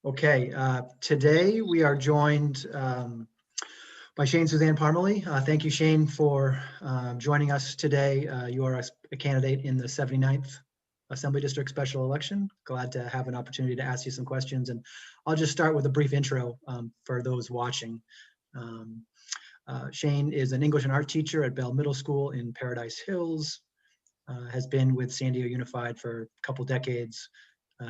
Okay, today we are joined by Shane Suzanne Parmely. Thank you, Shane, for joining us today. You are a candidate in the 79th Assembly District Special Election. Glad to have an opportunity to ask you some questions. And I'll just start with a brief intro for those watching. Shane is an English and art teacher at Bell Middle School in Paradise Hills, has been with San Diego Unified for a couple decades,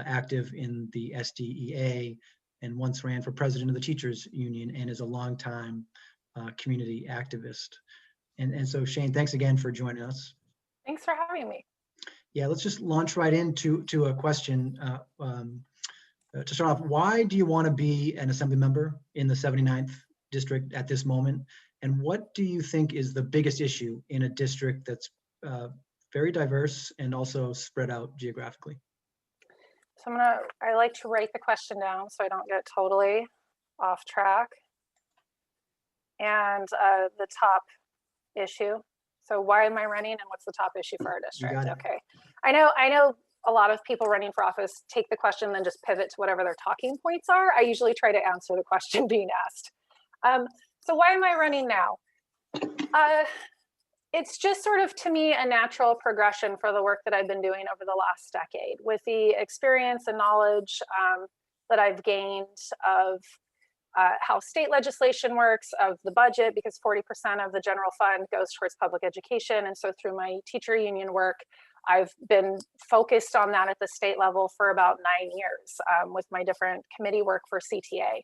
active in the SDEA, and once ran for president of the Teachers Union and is a longtime community activist. And so Shane, thanks again for joining us. Thanks for having me. Yeah, let's just launch right into a question. To start off, why do you want to be an assembly member in the 79th district at this moment? And what do you think is the biggest issue in a district that's very diverse and also spread out geographically? So I like to write the question down so I don't get totally off track. And the top issue. So why am I running and what's the top issue for our district? Okay. I know a lot of people running for office take the question and then just pivot to whatever their talking points are. I usually try to answer the question being asked. So why am I running now? It's just sort of, to me, a natural progression for the work that I've been doing over the last decade, with the experience and knowledge that I've gained of how state legislation works, of the budget, because 40% of the general fund goes towards public education. And so through my teacher union work, I've been focused on that at the state level for about 9 years with my different committee work for CTA.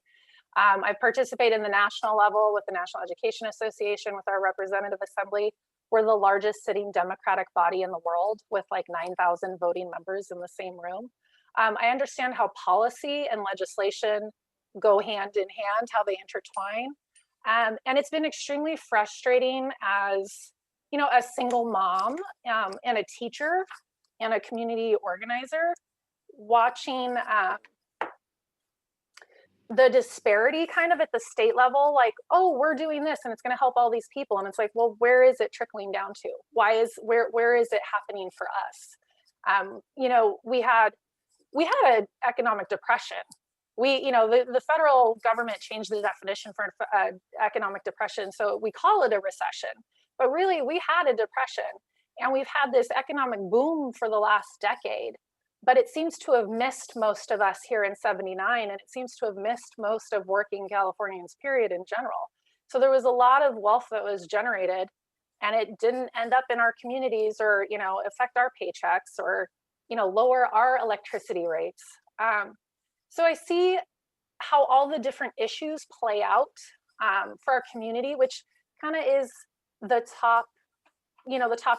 I've participated in the national level with the National Education Association, with our representative assembly. We're the largest sitting Democratic body in the world with like 9,000 voting members in the same room. I understand how policy and legislation go hand in hand, how they intertwine. And it's been extremely frustrating as, you know, a single mom and a teacher and a community organizer, watching the disparity kind of at the state level, like, oh, we're doing this and it's going to help all these people. And it's like, well, where is it trickling down to? Where is it happening for us? You know, we had an economic depression. The federal government changed the definition for economic depression. So we call it a recession, but really we had a depression, and we've had this economic boom for the last decade. But it seems to have missed most of us here in 79, and it seems to have missed most of working Californians, period, in general. So there was a lot of wealth that was generated, and it didn't end up in our communities or, you know, affect our paychecks or, you know, lower our electricity rates. So I see how all the different issues play out for our community, which kind of is the top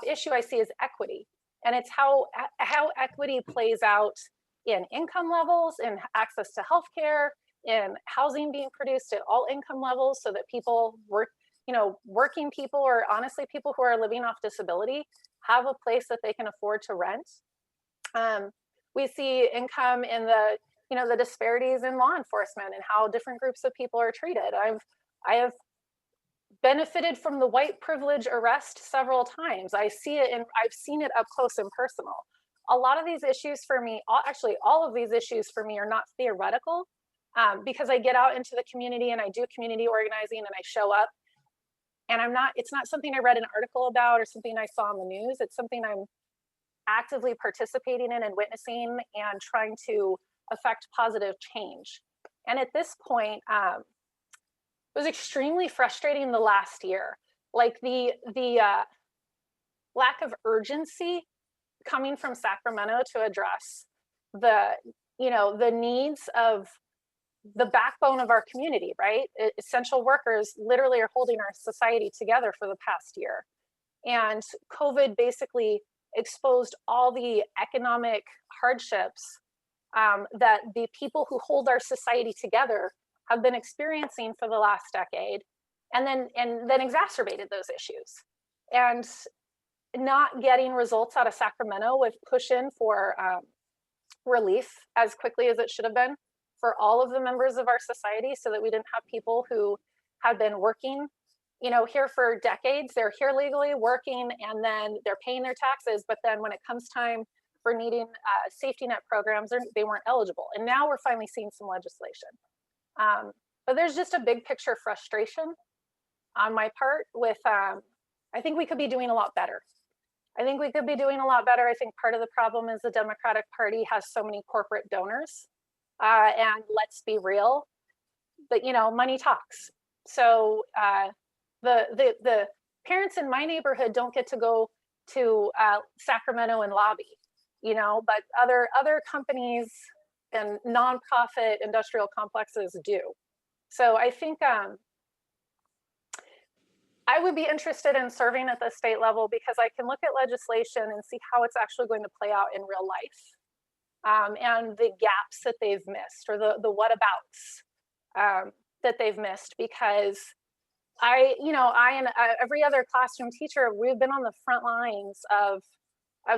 issue I see is equity. And it's how equity plays out in income levels, in access to healthcare, in housing being produced at all income levels, so that people working people, or honestly people who are living off disability, have a place that they can afford to rent. We see income in the disparities in law enforcement and how different groups of people are treated. I have benefited from the white privilege arrest several times. I see it, and I've seen it up close and personal. A lot of these issues for me, actually all of these issues for me, are not theoretical, because I get out into the community and I do community organizing and I show up, and it's not something I read an article about or something I saw on the news. It's something I'm actively participating in and witnessing and trying to affect positive change. And at this point, it was extremely frustrating the last year, like the lack of urgency coming from Sacramento to address the needs of the backbone of our community, right? Essential workers literally are holding our society together for the past year. And COVID basically exposed all the economic hardships that the people who hold our society together have been experiencing for the last decade, and then exacerbated those issues. And not getting results out of Sacramento with push in for relief as quickly as it should have been for all of the members of our society, so that we didn't have people who had been working, you know, here for decades. They're here legally working, and then they're paying their taxes, but then when it comes time for needing safety net programs, they weren't eligible. And now we're finally seeing some legislation. But there's just a big picture frustration on my part with, I think we could be doing a lot better. I think we could be doing a lot better. I think part of the problem is the Democratic Party has so many corporate donors. And let's be real, but money talks. So the parents in my neighborhood don't get to go to Sacramento and lobby, but other companies and nonprofit industrial complexes do. So I think I would be interested in serving at the state level because I can look at legislation and see how it's actually going to play out in real life, and the gaps that they've missed, or the whatabouts that they've missed. Because I and every other classroom teacher, we've been on the front lines of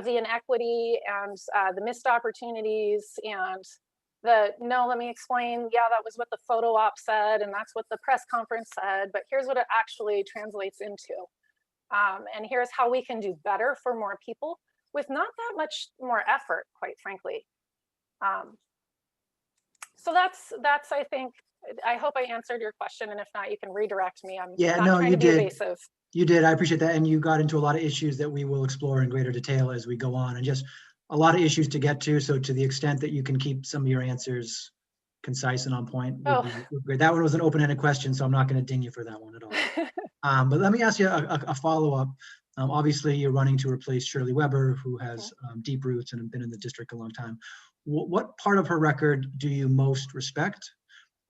the inequity and the missed opportunities and let me explain. Yeah, that was what the photo op said, and that's what the press conference said, but here's what it actually translates into. And here's how we can do better for more people with not that much more effort, quite frankly. So that's I think, I hope I answered your question, and if not, you can redirect me. I'm not trying to be evasive. You did. I appreciate that. And you got into a lot of issues that we will explore in greater detail as we go on, and just a lot of issues to get to. So to the extent that you can keep some of your answers concise and on point would be great. That one was an open-ended question, so I'm not going to ding you for that one at all. But let me ask you a follow-up. Obviously, you're running to replace Shirley Weber, who has deep roots and been in the district a long time. What part of her record do you most respect?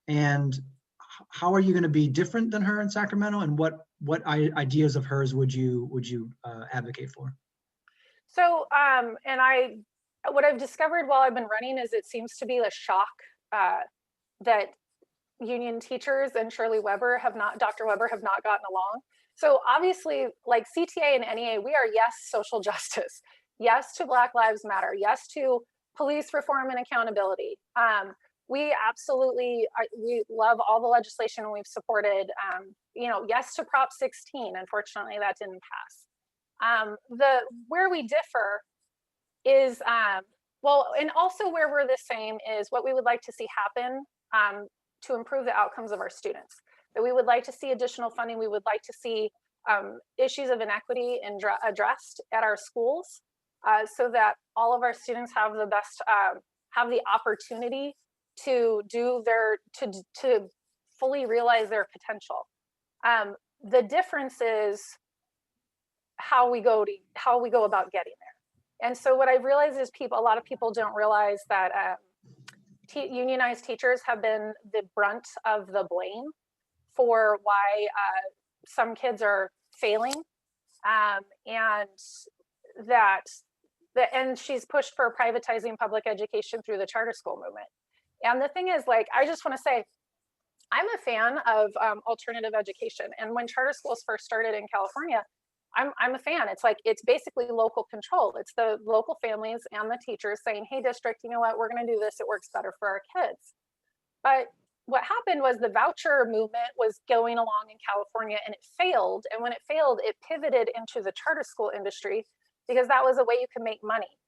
And how are you going to be different than her in Sacramento? And what ideas of hers would you advocate for? So, what I've discovered while I've been running is it seems to be a shock that union teachers and Dr. Weber have not gotten along. So obviously, like CTA and NEA, we are yes social justice, yes to Black Lives Matter, yes to police reform and accountability. We absolutely, we love all the legislation we've supported. Yes to Prop 16. Unfortunately, that didn't pass. Where we differ is, and also where we're the same is what we would like to see happen to improve the outcomes of our students. That we would like to see additional funding. We would like to see issues of inequity addressed at our schools, so that all of our students have the best, have the opportunity to to fully realize their potential. The difference is how we go about getting there. And so what I've realized is a lot of people don't realize that unionized teachers have been the brunt of the blame for why some kids are failing, and she's pushed for privatizing public education through the charter school movement. And the thing is, I just want to say, I'm a fan of alternative education. And when charter schools first started in California, I'm a fan. It's basically local control. It's the local families and the teachers saying, hey, district, you know what, we're going to do this. It works better for our kids. But what happened was the voucher movement was going along in California, and it failed. And when it failed, it pivoted into the charter school industry because that was a way you could make money.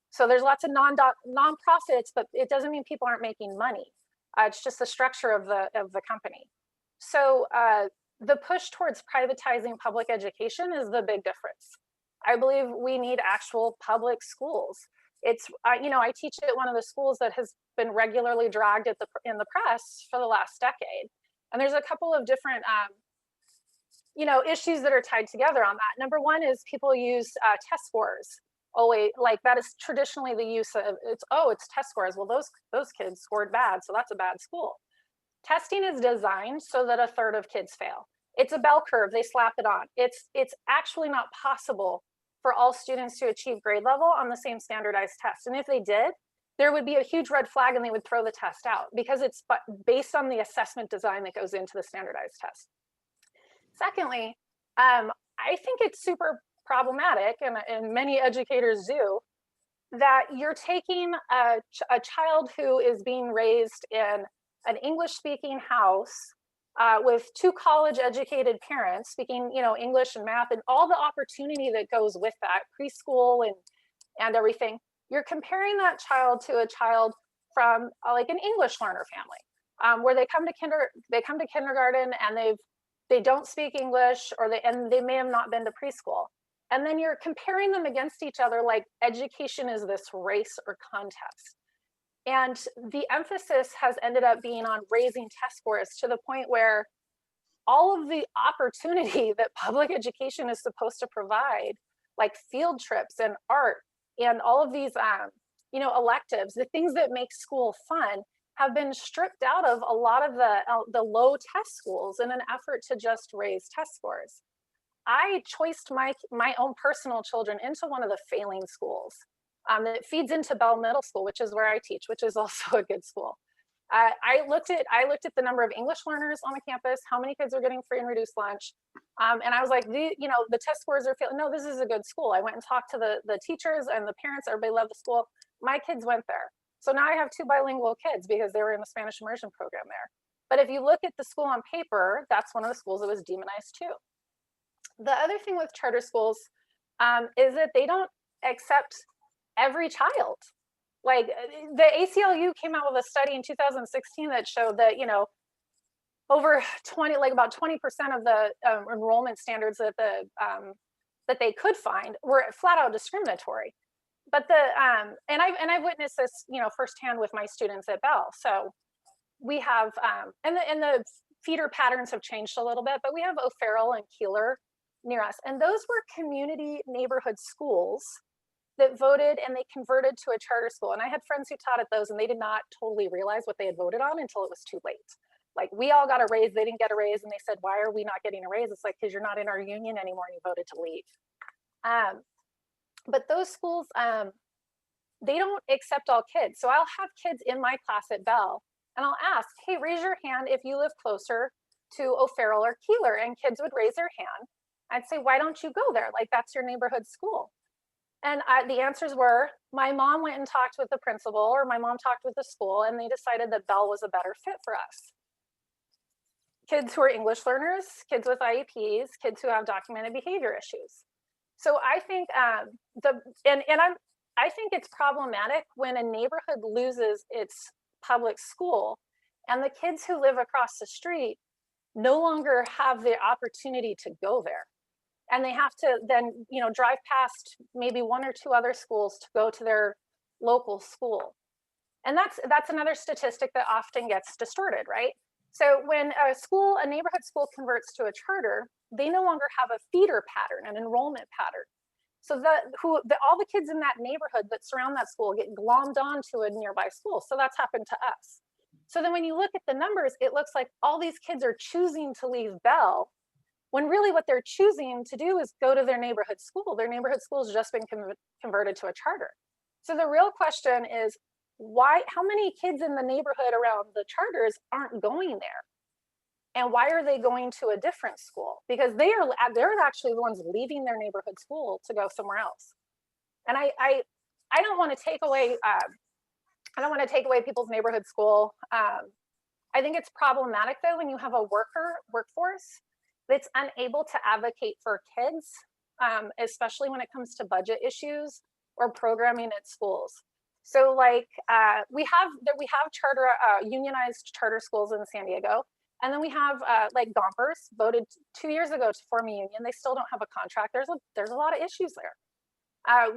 So there's lots of nonprofits, but it doesn't mean people aren't making money. It's just the structure of the company. So the push towards privatizing public education is the big difference. I believe we need actual public schools. It's I teach at one of the schools that has been regularly dragged in the press for the last decade, and there's a couple of different issues that are tied together on that. Number one is people use test scores. That is traditionally the use of it's test scores. Well, those kids scored bad, so that's a bad school. Testing is designed so that a third of kids fail. It's a bell curve. They slap it on. It's actually not possible for all students to achieve grade level on the same standardized test. And if they did, there would be a huge red flag and they would throw the test out because it's based on the assessment design that goes into the standardized test. Secondly, I think it's super problematic, and many educators do, that you're taking a child who is being raised in an English-speaking house with two college-educated parents speaking, English and math and all the opportunity that goes with that, preschool and everything, you're comparing that child to a child from like an English learner family, where they come to kindergarten and they don't speak English, or they may have not been to preschool. And then you're comparing them against each other like education is this race or contest. And the emphasis has ended up being on raising test scores to the point where all of the opportunity that public education is supposed to provide, like field trips and art and all of these electives, the things that make school fun, have been stripped out of a lot of the low test schools in an effort to just raise test scores. I choiced my own personal children into one of the failing schools that feeds into Bell Middle School, which is where I teach, which is also a good school. I looked at the number of English learners on the campus, how many kids are getting free and reduced lunch, and I was like, the test scores are failing. No, this is a good school. I went and talked to the teachers and the parents. Everybody loved the school. My kids went there, so now I have 2 bilingual kids because they were in the Spanish immersion program there. But if you look at the school on paper, that's one of the schools that was demonized too. The other thing with charter schools is that they don't accept every child. Like the ACLU came out with a study in 2016 that showed that, over about 20% of the enrollment standards that that they could find were flat out discriminatory. But and I've witnessed this, firsthand with my students at Bell. So we have and the feeder patterns have changed a little bit, but we have O'Farrell and Keeler near us, and those were community neighborhood schools that voted and they converted to a charter school. And I had friends who taught at those, and they did not totally realize what they had voted on until it was too late. Like, we all got a raise, they didn't get a raise, and they said, why are we not getting a raise? It's like, because you're not in our union anymore and you voted to leave. But those schools, they don't accept all kids. So I'll have kids in my class at Bell, and I'll ask, hey, raise your hand if you live closer to O'Farrell or Keeler, and kids would raise their hand. I'd say, why don't you go there? Like, that's your neighborhood school. And the answers were, my mom went and talked with the principal, or my mom talked with the school, and they decided that Bell was a better fit for us. Kids who are English learners, kids with IEPs, kids who have documented behavior issues. So I think I think it's problematic when a neighborhood loses its public school and the kids who live across the street no longer have the opportunity to go there. And they have to then, drive past maybe 1 or 2 other schools to go to their local school. And that's another statistic that often gets distorted, right? So when a neighborhood school converts to a charter, they no longer have a feeder pattern, an enrollment pattern. So all the kids in that neighborhood that surround that school get glommed onto a nearby school. So that's happened to us. So then when you look at the numbers, it looks like all these kids are choosing to leave Bell, when really what they're choosing to do is go to their neighborhood school. Their neighborhood school has just been converted to a charter. So the real question is, how many kids in the neighborhood around the charters aren't going there? And why are they going to a different school? Because they're actually the ones leaving their neighborhood school to go somewhere else. And I don't want to take away people's neighborhood school. I think it's problematic though when you have a workforce that's unable to advocate for kids, especially when it comes to budget issues or programming at schools. So like we have charter unionized charter schools in San Diego, and then we have like Gompers voted 2 years ago to form a union. They still don't have a contract. There's a lot of issues there.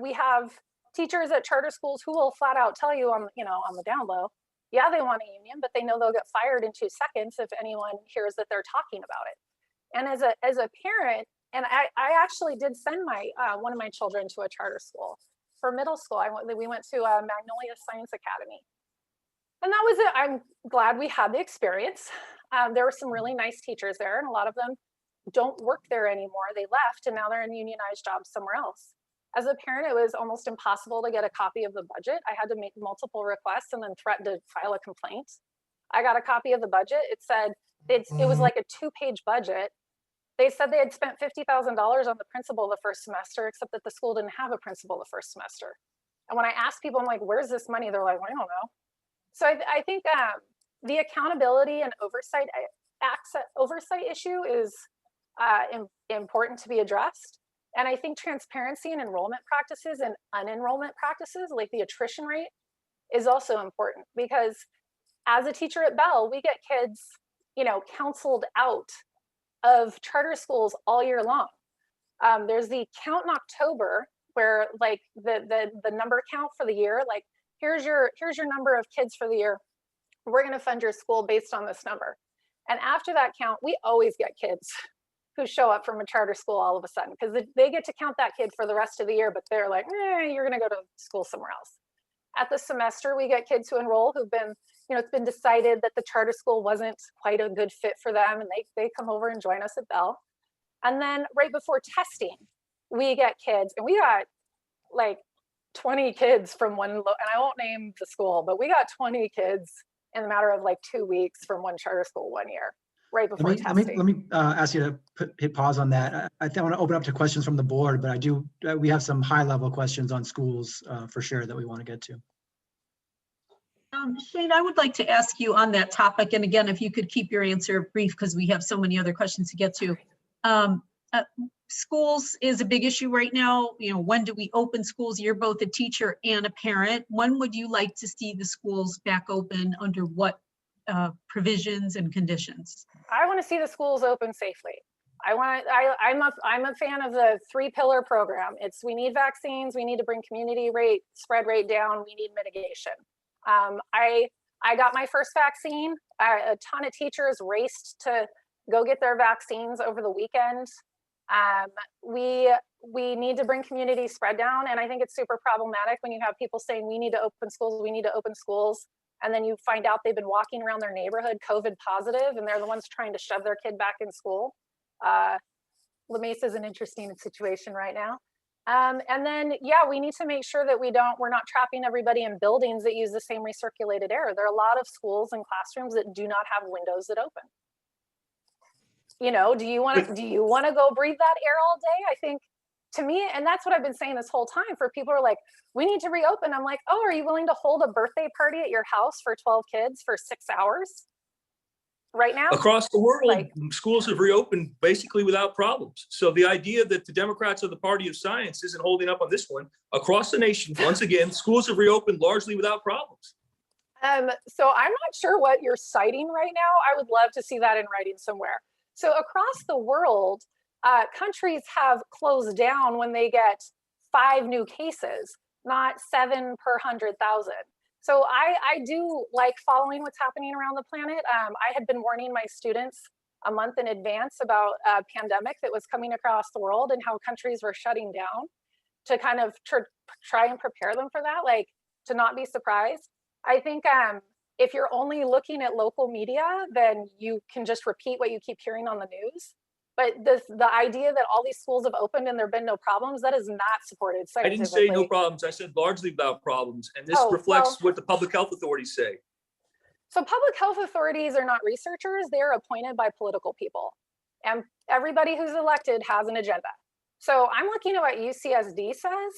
We have teachers at charter schools who will flat out tell you on the down low, yeah, they want a union, but they know they'll get fired in 2 seconds if anyone hears that they're talking about it. And as a parent, and I actually did send one of my children to a charter school for middle school. We went to Magnolia Science Academy, and that was it. I'm glad we had the experience. There were some really nice teachers there, and a lot of them don't work there anymore. They left, and now they're in unionized jobs somewhere else. As a parent, it was almost impossible to get a copy of the budget. I had to make multiple requests and then threaten to file a complaint. I got a copy of the budget. It said it was like a 2-page budget. They said they had spent $50,000 on the principal the first semester, except that the school didn't have a principal the first semester. And when I asked people, I'm like, where's this money? They're like, well, I don't know. So I think the accountability and oversight issue is important to be addressed. And I think transparency in enrollment practices and unenrollment practices, like the attrition rate, is also important, because as a teacher at Bell, we get kids, you know, counseled out of charter schools all year long. There's the count in October where like the number count for the year, like here's your number of kids for the year. We're going to fund your school based on this number. And after that count, we always get kids who show up from a charter school all of a sudden, because they get to count that kid for the rest of the year, but they're like, you're going to go to school somewhere else. At the semester, we get kids who enroll who've been, you know, it's been decided that the charter school wasn't quite a good fit for them, and they come over and join us at Bell. And then right before testing, we get kids, and we got like 20 kids from one, and I won't name the school, but we got 20 kids in a matter of like 2 weeks from one charter school one year, right before testing. Let me ask you to hit pause on that. I want to open up to questions from the board, but we have some high level questions on schools for sure that we want to get to. Shane, I would like to ask you on that topic, and again, if you could keep your answer brief, because we have so many other questions to get to. Schools is a big issue right now. You know, when do we open schools? You're both a teacher and a parent. When would you like to see the schools back open, under what provisions and conditions? I want to see the schools open safely. I'm a fan of the 3-pillar program. It's, we need vaccines, we need to bring community spread rate down, we need mitigation. I got my first vaccine. A ton of teachers raced to go get their vaccines over the weekend. We need to bring community spread down, and I think it's super problematic when you have people saying we need to open schools, we need to open schools, and then you find out they've been walking around their neighborhood COVID positive, and they're the ones trying to shove their kid back in school. La Mesa is an interesting situation right now. And then, yeah, we need to make sure that we're not trapping everybody in buildings that use the same recirculated air. There are a lot of schools and classrooms that do not have windows that open. You know, do you want to go breathe that air all day? I think, to me, and that's what I've been saying this whole time, for people who are like, we need to reopen. I'm like, oh, are you willing to hold a birthday party at your house for 12 kids for 6 hours right now? Across the world, schools have reopened basically without problems. So the idea that the Democrats are the party of science isn't holding up on this one. Across the nation, once again, schools have reopened largely without problems. So I'm not sure what you're citing right now. I would love to see that in writing somewhere. So across the world, countries have closed down when they get 5 new cases, not 7 per 100,000. So I do like following what's happening around the planet. I had been warning my students a month in advance about a pandemic that was coming across the world and how countries were shutting down, to kind of try and prepare them for that, like to not be surprised. I think if you're only looking at local media, then you can just repeat what you keep hearing on the news. But the idea that all these schools have opened and there've been no problems, that is not supported scientifically. I didn't say no problems. I said largely without problems. And this reflects what the public health authorities say. So public health authorities are not researchers. They're appointed by political people. And everybody who's elected has an agenda. So I'm looking at what UCSD says.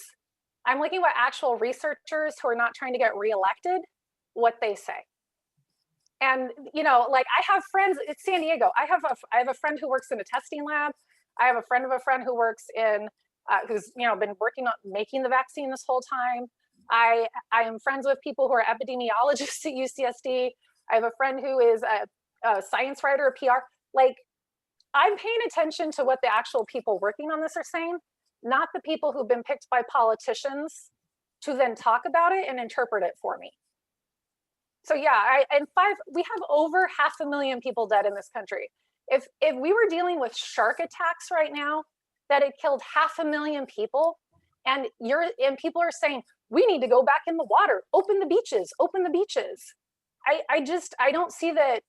I'm looking at what actual researchers who are not trying to get reelected, what they say. And, you know, like, I have friends, it's San Diego. I have a friend who works in a testing lab. I have a friend of a friend who works in, who's, you know, been working on making the vaccine this whole time. I am friends with people who are epidemiologists at UCSD. I have a friend who is a science writer, a PR. Like, I'm paying attention to what the actual people working on this are saying, not the people who've been picked by politicians to then talk about it and interpret it for me. So yeah, we have over 500,000 people dead in this country. If we were dealing with shark attacks right now that had killed 500,000 people, and people are saying we need to go back in the water, open the beaches, open the beaches. I don't see that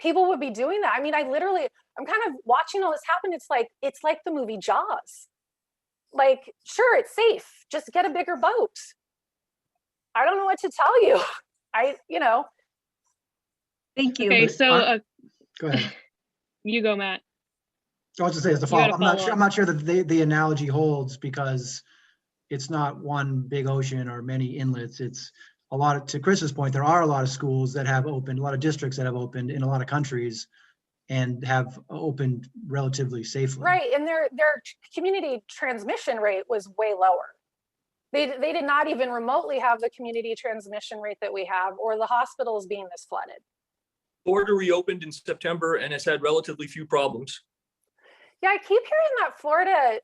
people would be doing that. I mean, I'm kind of watching all this happen. It's like the movie Jaws. Like, sure, it's safe. Just get a bigger boat. I don't know what to tell you. Thank you. Okay, so go ahead. You go, Matt. I was to say, as the follow-up, I'm not sure that the analogy holds, because it's not one big ocean or many inlets. It's a lot of, to Chris's point, there are a lot of schools that have opened, a lot of districts that have opened in a lot of countries. and have opened relatively safely. Right, and their community transmission rate was way lower. They did not even remotely have the community transmission rate that we have, or the hospitals being this flooded. Florida reopened in September and has had relatively few problems. Yeah, I keep hearing that Florida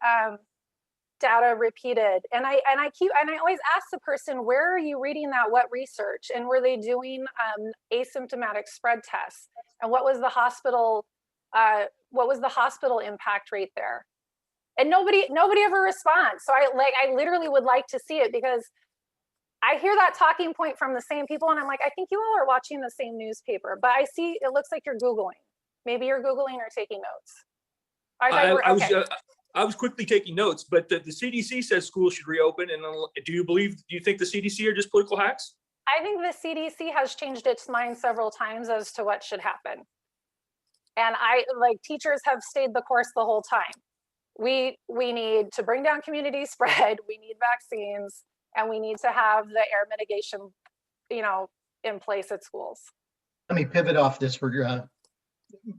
data repeated, and I always ask the person, where are you reading that? What research? And were they doing asymptomatic spread tests? And what was the hospital impact rate there? And nobody ever responds. So I literally would like to see it, because I hear that talking point from the same people, and I'm like, I think you all are watching the same newspaper, but I see it looks like you're Googling. Maybe you're Googling or taking notes. I was quickly taking notes, but the CDC says schools should reopen. And do you think the CDC are just political hacks? I think the CDC has changed its mind several times as to what should happen. And teachers have stayed the course the whole time. We need to bring down community spread. We need vaccines, and we need to have the air mitigation, in place at schools. Let me pivot off this for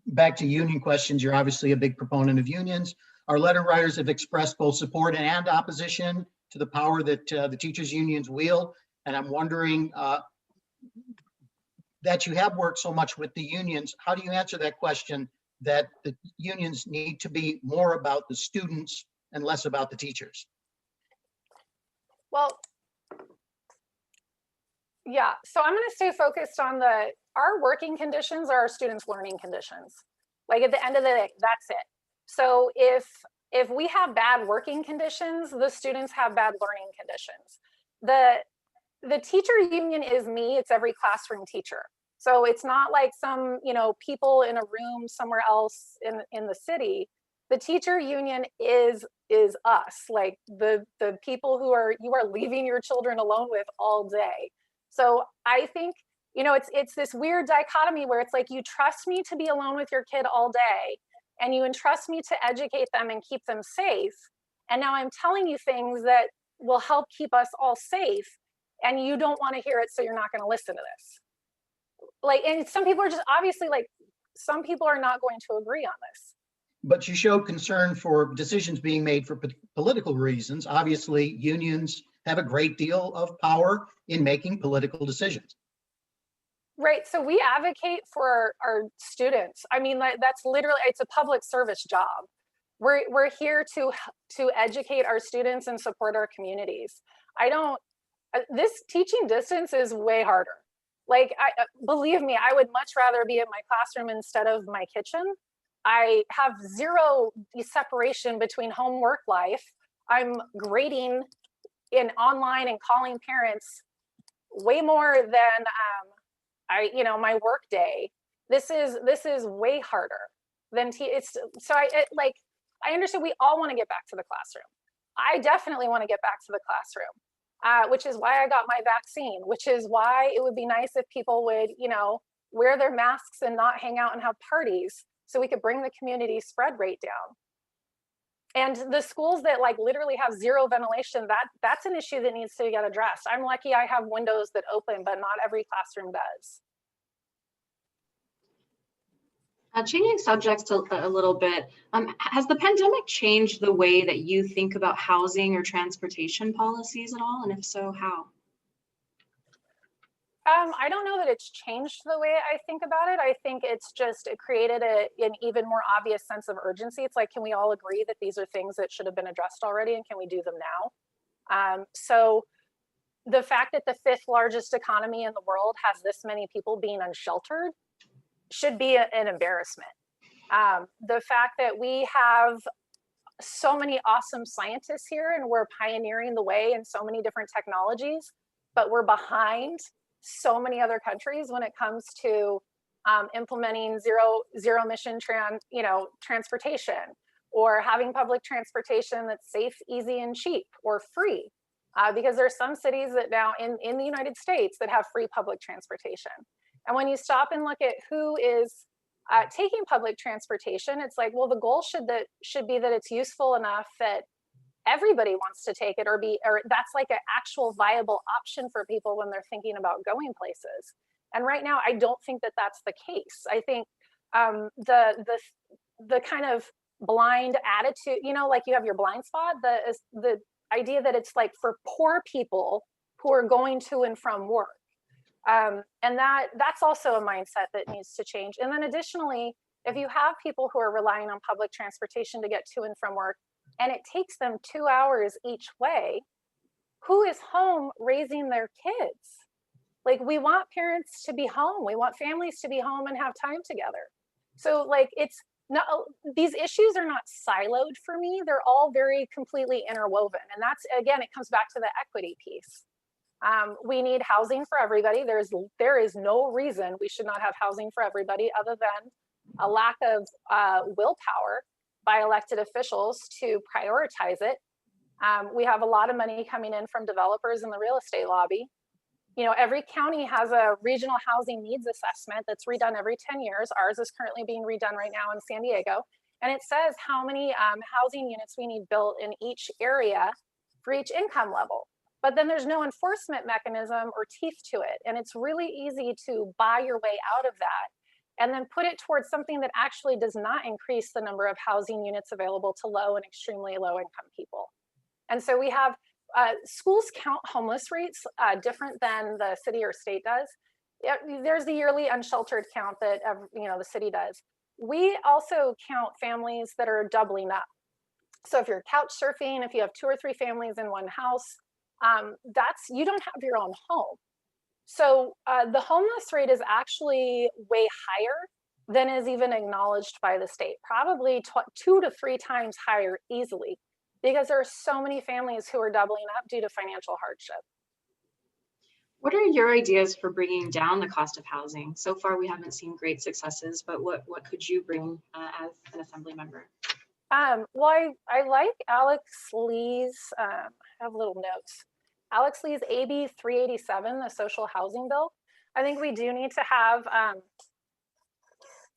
back to union questions. You're obviously a big proponent of unions. Our letter writers have expressed both support and opposition to the power that the teachers' unions wield. And I'm wondering that you have worked so much with the unions. How do you answer that question, that the unions need to be more about the students and less about the teachers? Well, yeah, so I'm going to stay focused on our working conditions are our students' learning conditions. Like, at the end of the day, that's it. So if we have bad working conditions, the students have bad learning conditions. The teacher union is me, it's every classroom teacher. So it's not like some, people in a room somewhere else in the city. The teacher union is us, like the people you are leaving your children alone with all day. So I think, it's this weird dichotomy where it's like, you trust me to be alone with your kid all day, and you entrust me to educate them and keep them safe. And now I'm telling you things that will help keep us all safe, and you don't want to hear it, so you're not going to listen to this. And some people are just obviously some people are not going to agree on this. But you show concern for decisions being made for political reasons. Obviously, unions have a great deal of power in making political decisions. Right, so we advocate for our students. I mean, that's literally, it's a public service job. We're here to educate our students and support our communities. This teaching distance is way harder. Believe me, I would much rather be in my classroom instead of my kitchen. I have zero separation between home work life. I'm grading in online and calling parents way more than my work day. This is way harder than I understand we all want to get back to the classroom. I definitely want to get back to the classroom, which is why I got my vaccine, which is why it would be nice if people would, wear their masks and not hang out and have parties, so we could bring the community spread rate down. And the schools that literally have zero ventilation, that's an issue that needs to get addressed. I'm lucky I have windows that open, but not every classroom does. Changing subjects a little bit, has the pandemic changed the way that you think about housing or transportation policies at all? And if so, how? I don't know that it's changed the way I think about it. I think it's just created an even more obvious sense of urgency. It's like, can we all agree that these are things that should have been addressed already, and can we do them now? So the fact that the 5th largest economy in the world has this many people being unsheltered should be an embarrassment. The fact that we have so many awesome scientists here and we're pioneering the way in so many different technologies, but we're behind so many other countries when it comes to implementing zero emission transportation, or having public transportation that's safe, easy, and cheap, or free. Because there's some cities that now in the United States that have free public transportation. And when you stop and look at who is taking public transportation, it's like, well, the goal should be that it's useful enough that everybody wants to take it, or that's like an actual viable option for people when they're thinking about going places. And right now, I don't think that that's the case. I think the kind of blind attitude, you know, like you have your blind spot, the idea that it's like for poor people who are going to and from work. And that's also a mindset that needs to change. And then additionally, if you have people who are relying on public transportation to get to and from work, and it takes them 2 hours each way, who is home raising their kids? Like, we want parents to be home. We want families to be home and have time together. So like, it's not, these issues are not siloed for me. They're all very completely interwoven. And that's, again, it comes back to the equity piece. We need housing for everybody. There is no reason we should not have housing for everybody other than a lack of willpower by elected officials to prioritize it. We have a lot of money coming in from developers in the real estate lobby. You know, every county has a regional housing needs assessment that's redone every 10 years. Ours is currently being redone right now in San Diego. And it says how many housing units we need built in each area for each income level. But then there's no enforcement mechanism or teeth to it. And it's really easy to buy your way out of that and then put it towards something that actually does not increase the number of housing units available to low and extremely low income people. And so we have schools count homeless rates different than the city or state does. There's the yearly unsheltered count that the city does. We also count families that are doubling up. So if you're couch surfing, if you have 2 or 3 families in one house, you don't have your own home. So the homeless rate is actually way higher than is even acknowledged by the state, probably 2 to 3 times higher easily, because there are so many families who are doubling up due to financial hardship. What are your ideas for bringing down the cost of housing? So far, we haven't seen great successes, but what could you bring as an assembly member? Well, I like Alex Lee's, I have little notes. Alex Lee's AB 387, the social housing bill. I think we do need to have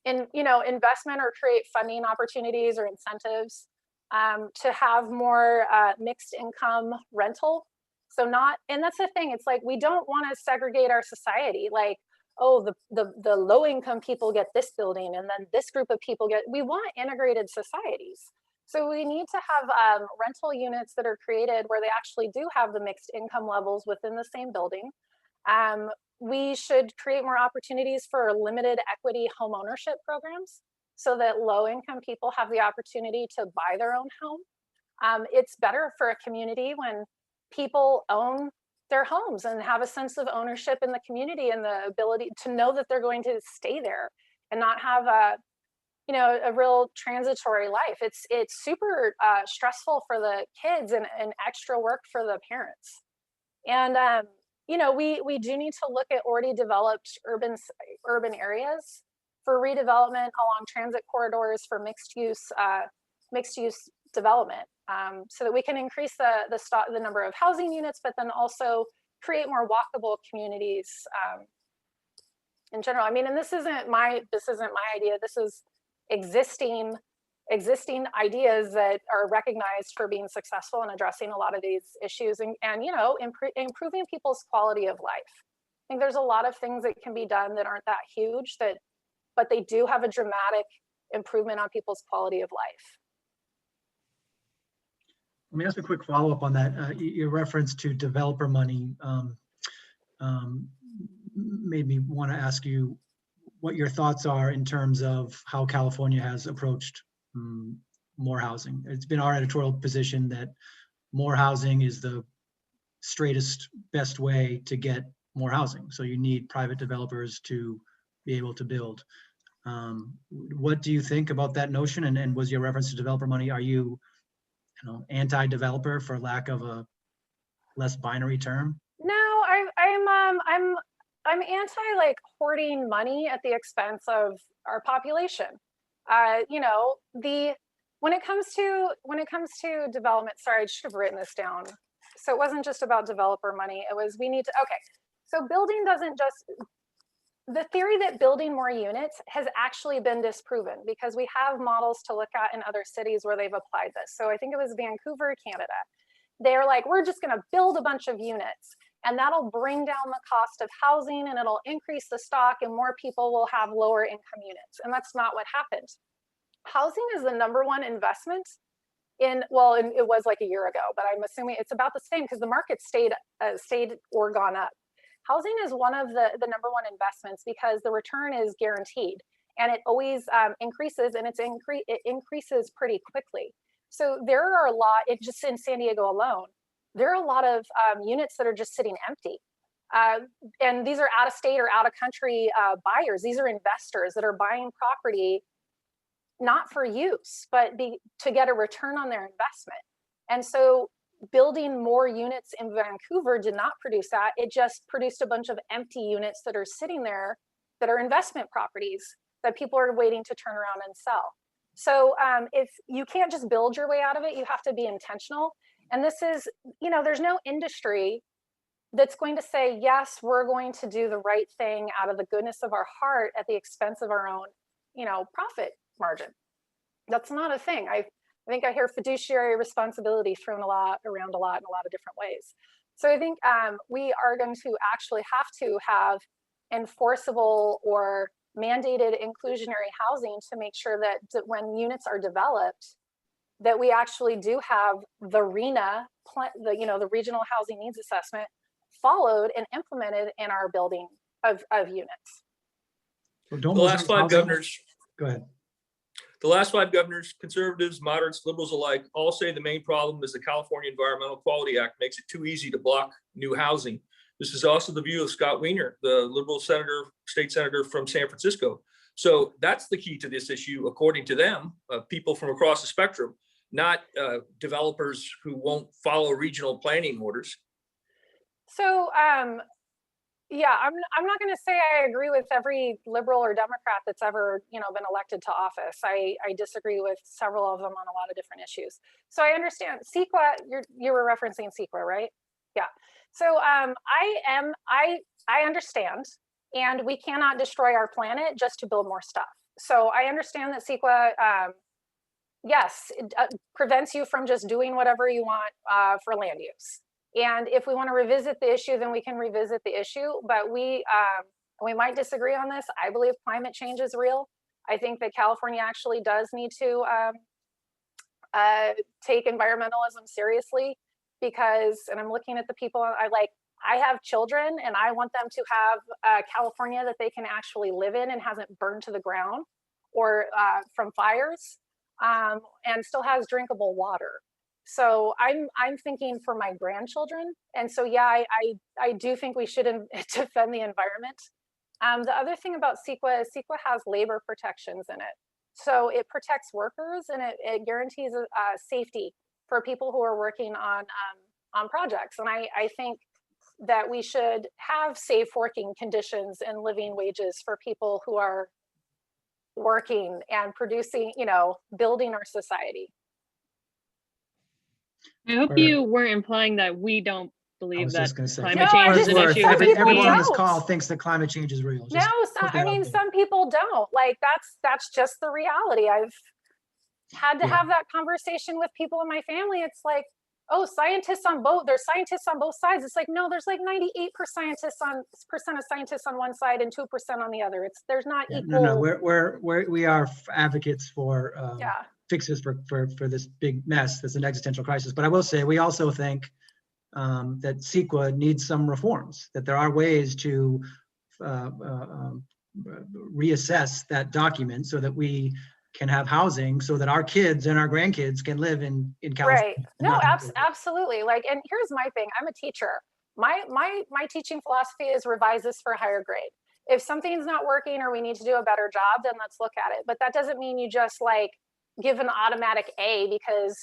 investment or create funding opportunities or incentives to have more mixed income rental. So and that's the thing, it's like, we don't want to segregate our society. Like, oh, the low income people get this building and then this group of people we want integrated societies. So we need to have rental units that are created where they actually do have the mixed income levels within the same building. We should create more opportunities for limited equity home ownership programs so that low income people have the opportunity to buy their own home. It's better for a community when people own their homes and have a sense of ownership in the community and the ability to know that they're going to stay there and not have a real transitory life. It's super stressful for the kids and extra work for the parents. And we do need to look at already developed urban areas for redevelopment along transit corridors for mixed use development, so that we can increase the number of housing units, but then also create more walkable communities in general. I mean, and this isn't my idea. This is existing ideas that are recognized for being successful in addressing a lot of these issues and improving people's quality of life. I think there's a lot of things that can be done that aren't that huge, but they do have a dramatic improvement on people's quality of life. Let me ask a quick follow-up on that. Your reference to developer money made me want to ask you what your thoughts are in terms of how California has approached more housing. It's been our editorial position that more housing is the straightest, best way to get more housing. So you need private developers to be able to build. What do you think about that notion? And was your reference to developer money, are you anti-developer for lack of a less binary term? No, I'm anti like hoarding money at the expense of our population. When it comes to development, sorry, I should have written this down. So it wasn't just about developer money. It was so building doesn't just, the theory that building more units has actually been disproven because we have models to look at in other cities where they've applied this. So I think it was Vancouver, Canada. They're like, we're just going to build a bunch of units And that'll bring down the cost of housing, and it'll increase the stock, and more people will have lower income units. And that's not what happened. Housing is the #1 investment in, well, it was like a year ago, but I'm assuming it's about the same because the market stayed or gone up. Housing is one of the #1 investments because the return is guaranteed, and it always increases, and it increases pretty quickly. So there are a lot, just in San Diego alone, there are a lot of units that are just sitting empty. And these are out of state or out of country buyers. These are investors that are buying property not for use, but to get a return on their investment. And so building more units in Vancouver did not produce that. It just produced a bunch of empty units that are sitting there that are investment properties that people are waiting to turn around and sell. So if you can't just build your way out of it, you have to be intentional. And this is, there's no industry that's going to say, yes, we're going to do the right thing out of the goodness of our heart at the expense of our own, profit margin. That's not a thing. I think I hear fiduciary responsibility thrown around a lot in a lot of different ways. So I think we are going to actually have to have enforceable or mandated inclusionary housing to make sure that when units are developed, that we actually do have the RHNA, the Regional Housing Needs Assessment, followed and implemented in our building of units. So The last 5 governors. Go ahead. The last 5 governors, conservatives, moderates, liberals alike, all say the main problem is the California Environmental Quality Act makes it too easy to block new housing. This is also the view of Scott Wiener, the liberal state senator from San Francisco. So that's the key to this issue, according to them, people from across the spectrum, not developers who won't follow regional planning orders. So, yeah, I'm not going to say I agree with every liberal or Democrat that's ever, been elected to office. I disagree with several of them on a lot of different issues. So I understand CEQA. You were referencing CEQA, right? Yeah. So I understand, and we cannot destroy our planet just to build more stuff. So I understand that CEQA, yes, it prevents you from just doing whatever you want for land use. And if we want to revisit the issue, then we can revisit the issue. But we might disagree on this. I believe climate change is real. I think that California actually does need to take environmentalism seriously, because, and I'm looking at the people I have children, and I want them to have California that they can actually live in and hasn't burned to the ground or from fires, and still has drinkable water. So I'm thinking for my grandchildren. And so, yeah, I do think we should defend the environment. The other thing about CEQA is CEQA has labor protections in it. So it protects workers, and it guarantees safety for people who are working on projects. And I think that we should have safe working conditions and living wages for people who are working and producing, building our society. I hope you weren't implying that we don't believe that climate change is an issue. I think everyone on this don't. call thinks that climate change is real. No, some people don't. Like that's just the reality. I've had to have that conversation with people in my family. It's like, oh, there's scientists on both sides. It's like, no, there's like 98% of scientists on one side and 2% on the other. There's not equal. No, we are advocates for fixes for this big mess that's an existential crisis. But I will say, we also think that CEQA needs some reforms, that there are ways to reassess that document so that we can have housing so that our kids and our grandkids can live in California. Right. No, absolutely. Like, and here's my thing. I'm a teacher. My teaching philosophy is revise this for a higher grade. If something's not working or we need to do a better job, then let's look at it. But that doesn't mean you just like give an automatic A, because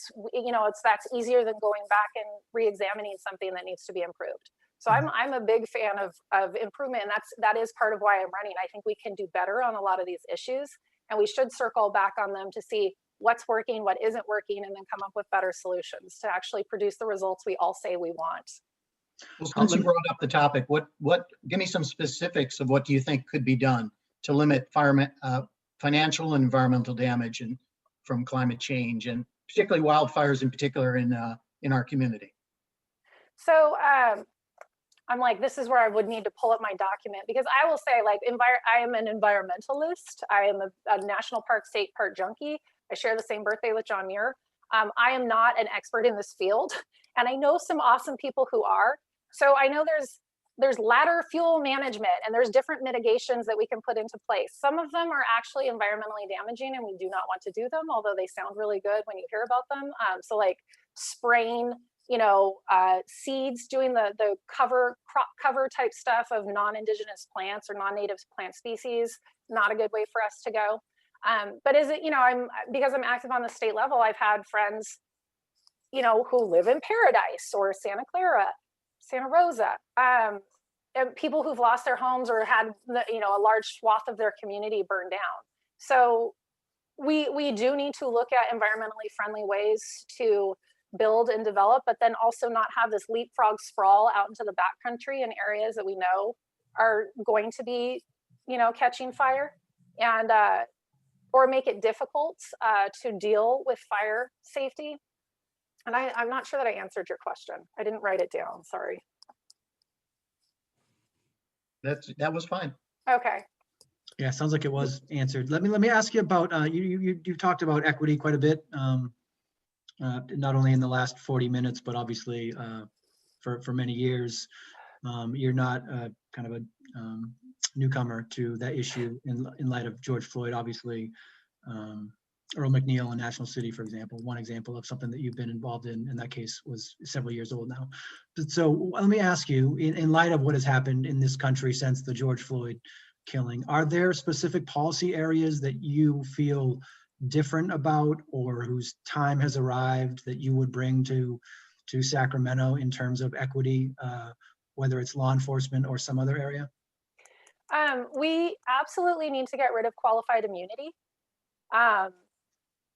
that's easier than going back and re-examining something that needs to be improved. So I'm a big fan of improvement, and that is part of why I'm running. I think we can do better on a lot of these issues, and we should circle back on them to see what's working, what isn't working, and then come up with better solutions to actually produce the results we all say we want. Well, since you brought up the topic, give me some specifics of what do you think could be done to limit financial and environmental damage from climate change, and particularly wildfires in particular in our community? So I'm like, this is where I would need to pull up my document, because I will say, like, I am an environmentalist. I am a national park, state park junkie. I share the same birthday with John Muir. I am not an expert in this field, and I know some awesome people who are. So I know there's ladder fuel management, and there's different mitigations that we can put into place. Some of them are actually environmentally damaging, and we do not want to do them, although they sound really good when you hear about them. So like spraying, seeds, doing the crop cover type stuff of non-indigenous plants or non-native plant species, not a good way for us to go. But is it, because I'm active on the state level, I've had friends, who live in Paradise or Santa Clara, Santa Rosa, and people who've lost their homes or had, a large swath of their community burned down. So we do need to look at environmentally friendly ways to build and develop, but then also not have this leapfrog sprawl out into the backcountry in areas that we know are going to be, catching fire, and or make it difficult to deal with fire safety. And I'm not sure that I answered your question. I didn't write it down, sorry. That was fine. Okay. Yeah, sounds like it was answered. Let me ask you about, you talked about equity quite a bit, not only in the last 40 minutes, but obviously for many years. You're not kind of a newcomer to that issue in light of George Floyd, obviously. Earl McNeil in National City, for example, one example of something that you've been involved in that case was several years old now. So let me ask you, in light of what has happened in this country since the George Floyd killing, are there specific policy areas that you feel different about, or whose time has arrived that you would bring to Sacramento in terms of equity, whether it's law enforcement or some other area? We absolutely need to get rid of qualified immunity.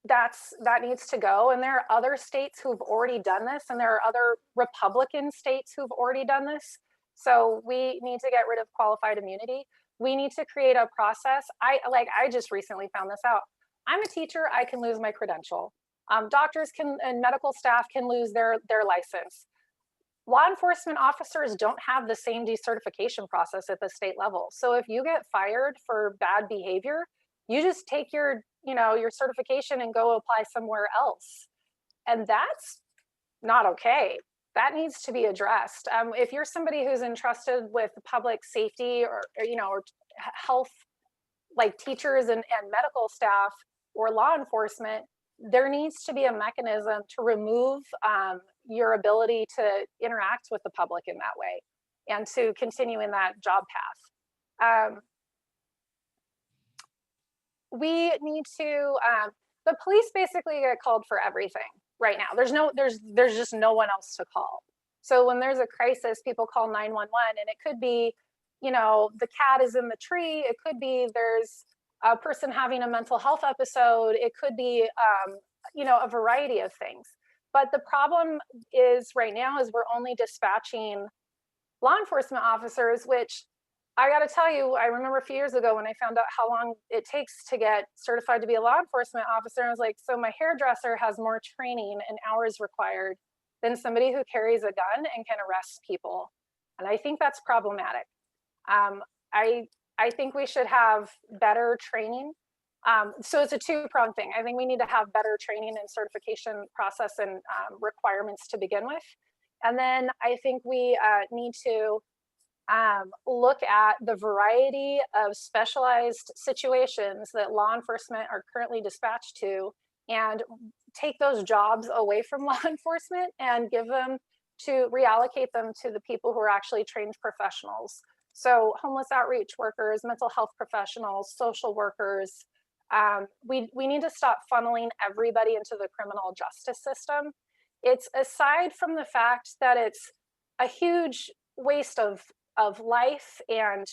That needs to go. And there are other states who've already done this, and there are other Republican states who've already done this. So we need to get rid of qualified immunity. We need to create a process. I just recently found this out. I'm a teacher, I can lose my credential. Doctors and medical staff can lose their license. Law enforcement officers don't have the same decertification process at the state level. So if you get fired for bad behavior, you just take your certification and go apply somewhere else. And that's not okay. That needs to be addressed. If you're somebody who's entrusted with public safety or health, like teachers and medical staff or law enforcement, there needs to be a mechanism to remove your ability to interact with the public in that way and to continue in that job path. We need to, the police basically get called for everything right now. There's just no one else to call. So when there's a crisis, people call 911, and it could be, the cat is in the tree. It could be there's a person having a mental health episode. It could be, a variety of things. But the problem is right now is we're only dispatching law enforcement officers, which I got to tell you, I remember a few years ago when I found out how long it takes to get certified to be a law enforcement officer. I was like, so my hairdresser has more training and hours required than somebody who carries a gun and can arrest people. And I think that's problematic. I think we should have better training. So it's a two-pronged thing. I think we need to have better training and certification process and requirements to begin with. And then I think we need to look at the variety of specialized situations that law enforcement are currently dispatched to, and take those jobs away from law enforcement and reallocate them to the people who are actually trained professionals. So homeless outreach workers, mental health professionals, social workers. We need to stop funneling everybody into the criminal justice system. It's, aside from the fact that it's a huge waste of life, and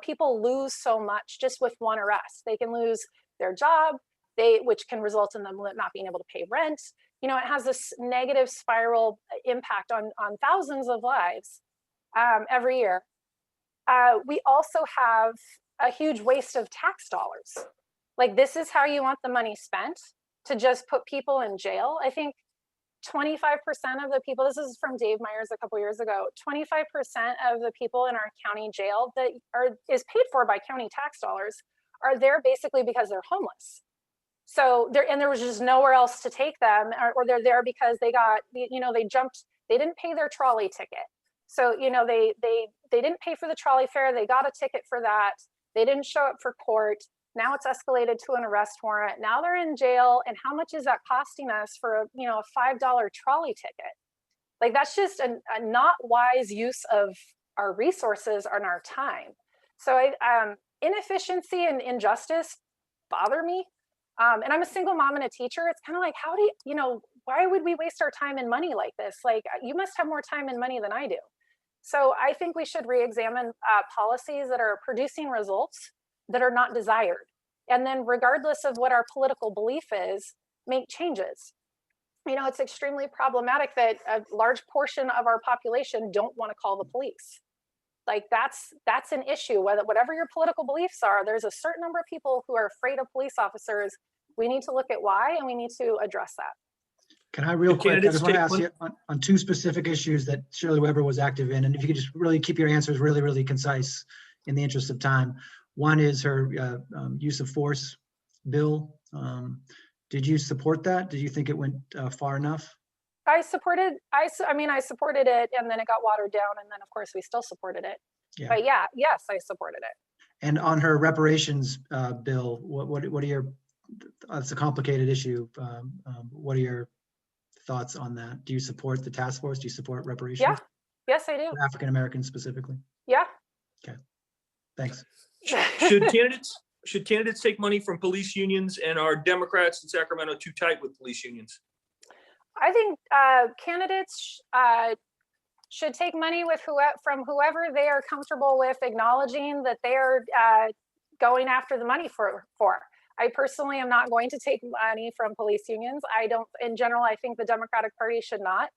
people lose so much just with one arrest. They can lose their job, which can result in them not being able to pay rent. It has this negative spiral impact on thousands of lives every year. We also have a huge waste of tax dollars. Like, this is how you want the money spent, to just put people in jail? I think 25% of the people, this is from Dave Myers a couple years ago, 25% of the people in our county jail that is paid for by county tax dollars are there basically because they're homeless. So there was just nowhere else to take them, or they're there because they got, they didn't pay their trolley ticket. So, they didn't pay for the trolley fare. They got a ticket for that. They didn't show up for court. Now it's escalated to an arrest warrant. Now they're in jail. And how much is that costing us for a $5 trolley ticket? Like, that's just a not wise use of our resources and our time. So inefficiency and injustice bother me. And I'm a single mom and a teacher. It's kind of like, how do why would we waste our time and money like this? Like, you must have more time and money than I do. So I think we should re-examine policies that are producing results that are not desired. And then regardless of what our political belief is, make changes. It's extremely problematic that a large portion of our population don't want to call the police. Like, that's an issue. Whatever your political beliefs are, there's a certain number of people who are afraid of police officers. We need to look at why, and we need to address that. Can I real quick, I just want to ask you on two specific issues that Shirley Weber was active in, and if you could just really keep your answers really, really concise in the interest of time. One is her use of force bill. Did you support that? Did you think it went far enough? I supported it, and then it got watered down, and then of course we still supported it. Yeah. But yes, I supported it. And on her reparations bill, what are your? It's a complicated issue. What are your thoughts on that? Do you support the task force? Do you support reparations? Yeah. Yes, I do. For African Americans specifically. Yeah. Okay. Thanks. Should candidates take money from police unions, and are Democrats in Sacramento too tight with police unions? I think candidates should take money from whoever they are comfortable with acknowledging that they are going after the money for. I personally am not going to take money from police unions. In general, I think the Democratic Party should not.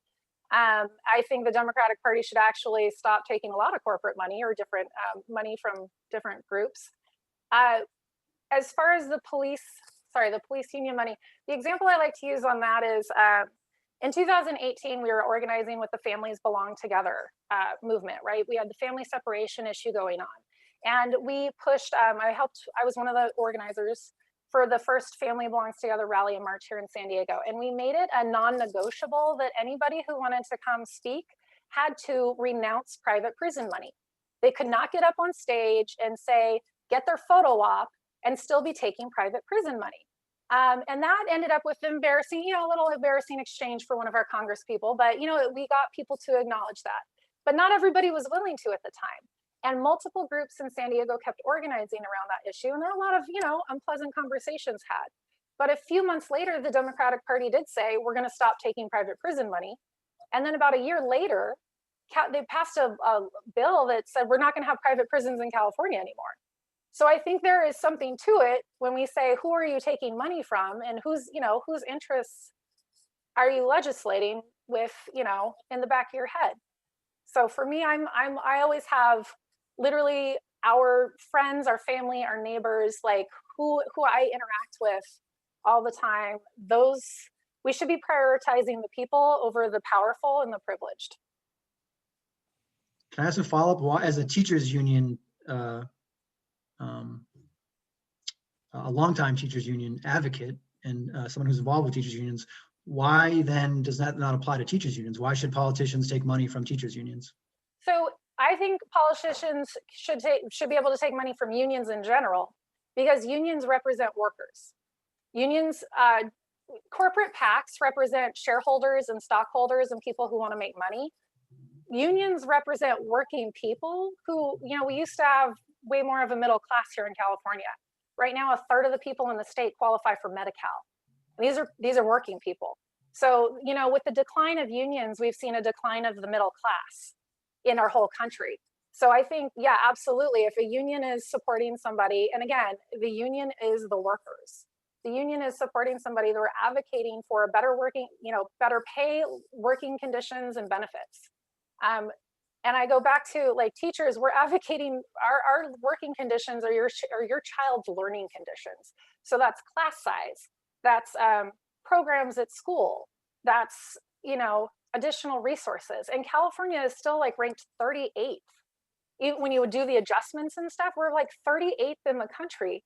I think the Democratic Party should actually stop taking a lot of corporate money or different money from different groups. As far as the police union money, the example I like to use on that is in 2018, we were organizing with the Families Belong Together movement, right? We had the family separation issue going on. And we pushed, I was one of the organizers for the first Family Belongs Together rally and march here in San Diego. And we made it a non-negotiable that anybody who wanted to come speak had to renounce private prison money. They could not get up on stage and say, get their photo op and still be taking private prison money. And that ended up with a little embarrassing exchange for one of our Congress people, but we got people to acknowledge that. But not everybody was willing to at the time. And multiple groups in San Diego kept organizing around that issue. And there were a lot of, unpleasant conversations had. But a few months later, the Democratic Party did say, we're going to stop taking private prison money. And then about a year later, they passed a bill that said, we're not going to have private prisons in California anymore. So I think there is something to it when we say, who are you taking money from, and whose interests are you legislating with, in the back of your head? So for me, I always have literally our friends, our family, our neighbors, like who I interact with all the time. We should be prioritizing the people over the powerful and the privileged. Can I ask a follow-up? As a teachers union, a longtime teachers union advocate and someone who's involved with teachers unions, why then does that not apply to teachers unions? Why should politicians take money from teachers unions? So I think politicians should be able to take money from unions in general, because unions represent workers. Unions, corporate PACs represent shareholders and stockholders and people who want to make money. Unions represent working people who, we used to have way more of a middle class here in California. Right now, a third of the people in the state qualify for Medi-Cal. These are working people. So, with the decline of unions, we've seen a decline of the middle class in our whole country. So I think, yeah, absolutely. If a union is supporting somebody, and again, the union is the workers. The union is supporting somebody. They're advocating for a better working, better pay, working conditions, and benefits. And I go back to teachers, we're advocating our working conditions are your child's learning conditions. So that's class size, that's programs at school, that's you know, additional resources. And California is still like ranked 38th. Even when you would do the adjustments and stuff, we're like 38th in the country.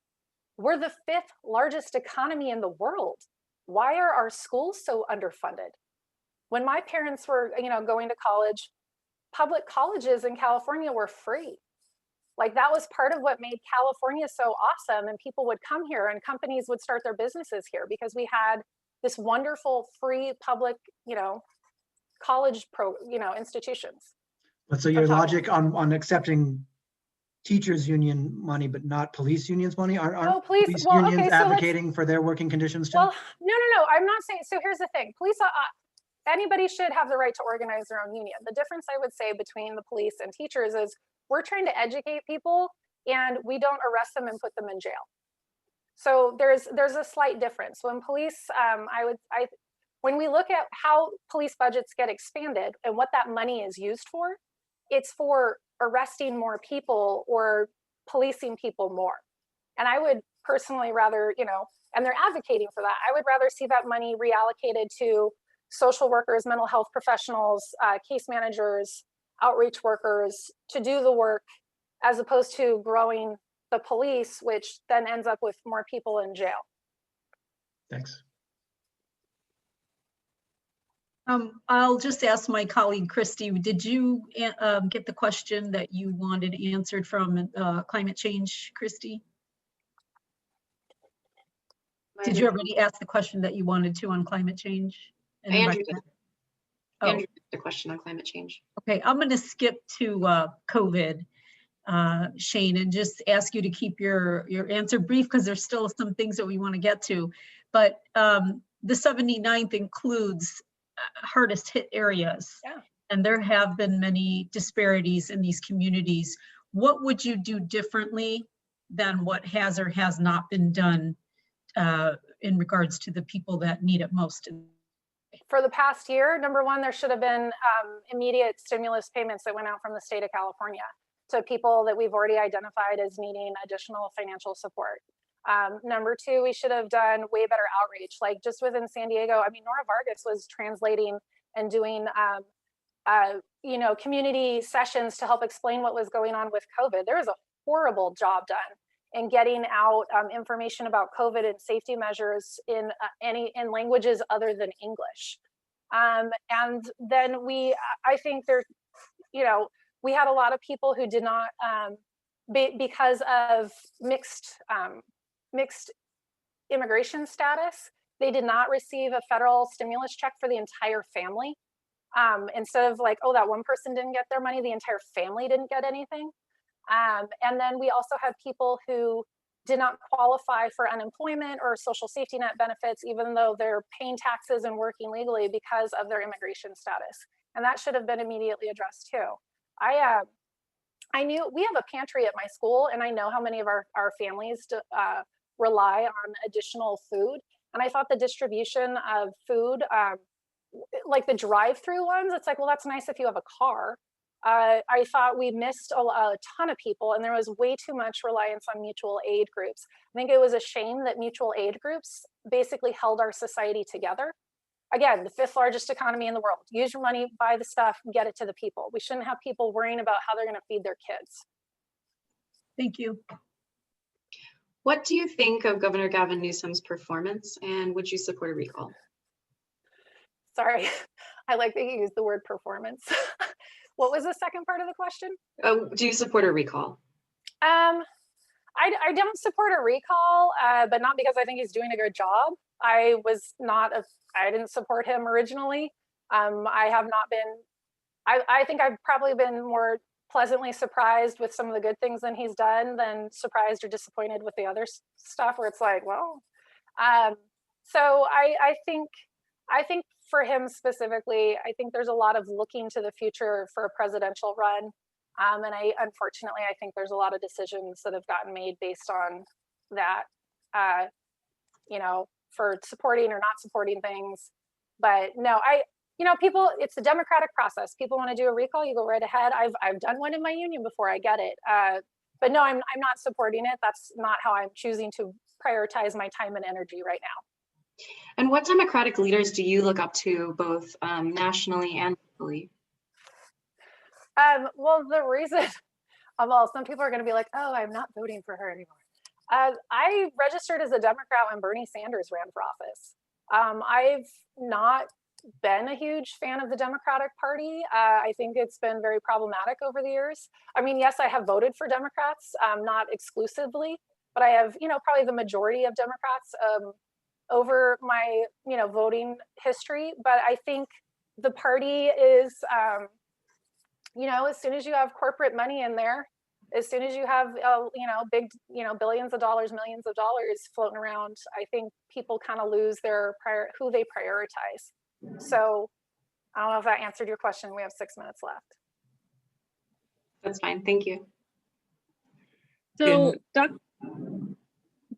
We're the 5th largest economy in the world. Why are our schools so underfunded? When my parents were, you know, going to college, public colleges in California were free. Like that was part of what made California so awesome, and people would come here and companies would start their businesses here because we had this wonderful free public, you know, college institutions. But so your logic on accepting teachers union money but not police unions money, aren't police unions advocating for their working conditions too? Well, no, I'm not saying. So here's the thing: police, anybody should have the right to organize their own union. The difference I would say between the police and teachers is we're trying to educate people, and we don't arrest them and put them in jail. So there's a slight difference. When police, when we look at how police budgets get expanded and what that money is used for, it's for arresting more people or policing people more. And I would personally rather, you know, and they're advocating for that. I would rather see that money reallocated to social workers, mental health professionals, case managers, outreach workers to do the work, as opposed to growing the police, which then ends up with more people in jail. Thanks. I'll just ask my colleague, Christy, did you get the question that you wanted answered from climate change, Christy? Did you already ask the question that you wanted to on climate change? Andrew did the question on climate change. Okay, I'm going to skip to COVID, Shane, and just ask you to keep your answer brief because there's still some things that we want to get to. But the 79th includes hardest hit areas. Yeah. And there have been many disparities in these communities. What would you do differently than what has or has not been done in regards to the people that need it most? For the past year, number one, there should have been immediate stimulus payments that went out from the state of California to people that we've already identified as needing additional financial support. Number two, we should have done way better outreach. Like just within San Diego, I mean, Nora Vargas was translating and doing, you know, community sessions to help explain what was going on with COVID. There was a horrible job done in getting out information about COVID and safety measures in languages other than English. And then I think there, you know, we had a lot of people who did not, because of mixed immigration status, they did not receive a federal stimulus check for the entire family. Instead of like, oh, that one person didn't get their money, the entire family didn't get anything. And then we also had people who did not qualify for unemployment or social safety net benefits, even though they're paying taxes and working legally because of their immigration status. And that should have been immediately addressed too. I knew we have a pantry at my school, and I know how many of our families rely on additional food. And I thought the distribution of food, like the drive-through ones, it's like, well, that's nice if you have a car. I thought we missed a ton of people, and there was way too much reliance on mutual aid groups. I think it was a shame that mutual aid groups basically held our society together. Again, the 5th largest economy in the world. Use your money, buy the stuff, get it to the people. We shouldn't have people worrying about how they're going to feed their kids. Thank you. What do you think of Governor Gavin Newsom's performance, and would you support a recall? Sorry, I like that you used the word performance. What was the second part of the question? Do you support a recall? I don't support a recall, but not because I think he's doing a good job. I didn't support him originally. I have not been, I think I've probably been more pleasantly surprised with some of the good things that he's done than surprised or disappointed with the other stuff where it's like, well, so I think for him specifically, I think there's a lot of looking to the future for a presidential run. And unfortunately, I think there's a lot of decisions that have gotten made based on that, you know, for supporting or not supporting things. But no, people, it's a democratic process. People want to do a recall, you go right ahead. I've done one in my union before, I get it. But no, I'm not supporting it. That's not how I'm choosing to prioritize my time and energy right now. And what Democratic leaders do you look up to, both nationally and locally? Well, the reason, well, some people are going to be like, oh, I'm not voting for her anymore. I registered as a Democrat when Bernie Sanders ran for office. I've not been a huge fan of the Democratic Party. I think it's been very problematic over the years. I mean, yes, I have voted for Democrats, not exclusively, but I have, probably the majority of Democrats over my, voting history. But I think the party is, as soon as you have corporate money in there, as soon as you have, big, billions of dollars, millions of dollars floating around, I think people kind of lose their who they prioritize. So I don't know if that answered your question. We have 6 minutes left. That's fine. Thank you. So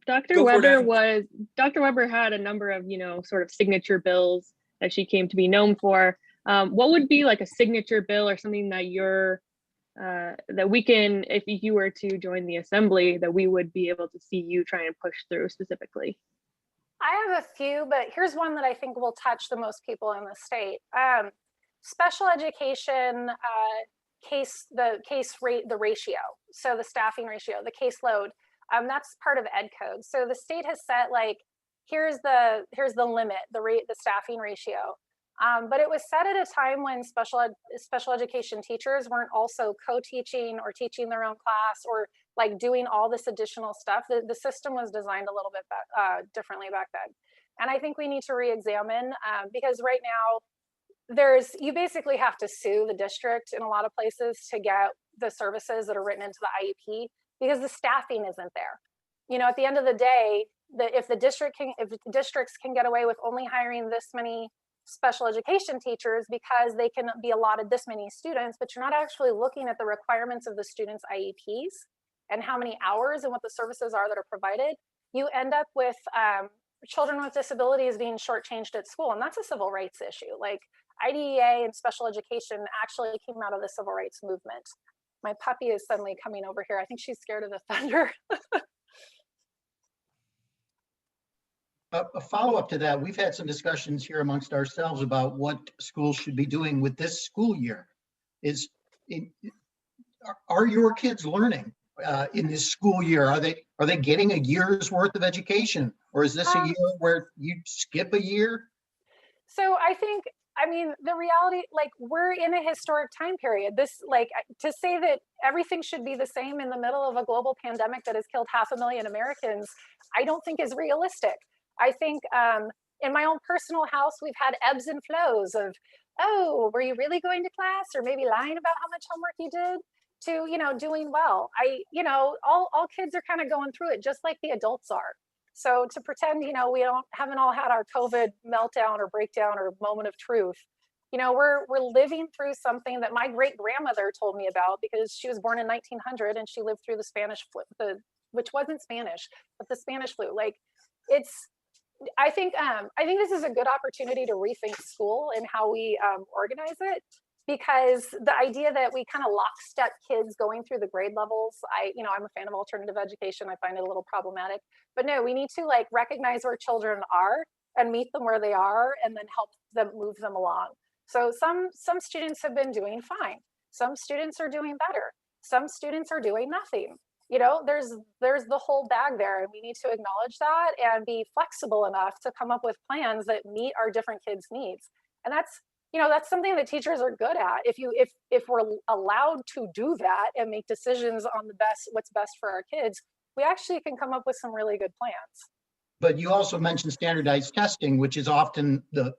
Dr. Weber had a number of, sort of signature bills that she came to be known for. What would be like a signature bill or something that that we can, if you were to join the assembly, that we would be able to see you try and push through specifically? I have a few, but here's one that I think will touch the most people in the state. Special education the ratio. So the staffing ratio, the caseload, that's part of ed code. So the state has set like, here's the limit, the staffing ratio. But it was set at a time when special education teachers weren't also co-teaching or teaching their own class or like doing all this additional stuff. The system was designed a little bit differently back then. And I think we need to re-examine because right now you basically have to sue the district in a lot of places to get the services that are written into the IEP because the staffing isn't there. At the end of the day, if the districts can get away with only hiring this many special education teachers because they can be allotted this many students, but you're not actually looking at the requirements of the students' IEPs and how many hours and what the services are that are provided, you end up with children with disabilities being shortchanged at school. And that's a civil rights issue. Like IDEA and special education actually came out of the civil rights movement. My puppy is suddenly coming over here. I think she's scared of the thunder. A follow-up to that, we've had some discussions here amongst ourselves about what schools should be doing with this school year. Are your kids learning in this school year? Are they getting a year's worth of education, or is this a year where you skip a year? So the reality, like we're in a historic time period. To say that everything should be the same in the middle of a global pandemic that has killed 500,000 Americans, I don't think is realistic. I think in my own personal house, we've had ebbs and flows of, oh, were you really going to class? Or maybe lying about how much homework you did, to, doing well. All kids are kind of going through it just like the adults are. So to pretend, we haven't all had our COVID meltdown or breakdown or moment of truth. We're living through something that my great grandmother told me about because she was born in 1900 and she lived through the Spanish flu, which wasn't Spanish, but the Spanish flu. I think this is a good opportunity to rethink school and how we organize it, because the idea that we kind of lockstep kids going through the grade levels, I'm a fan of alternative education. I find it a little problematic, but no, we need to recognize where children are and meet them where they are and then help them move them along. So some students have been doing fine. Some students are doing better. Some students are doing nothing. There's the whole bag there, and we need to acknowledge that and be flexible enough to come up with plans that meet our different kids' needs. And that's something that teachers are good at. If we're allowed to do that and make decisions on what's best for our kids, we actually can come up with some really good plans. But you also mentioned standardized testing, which is often the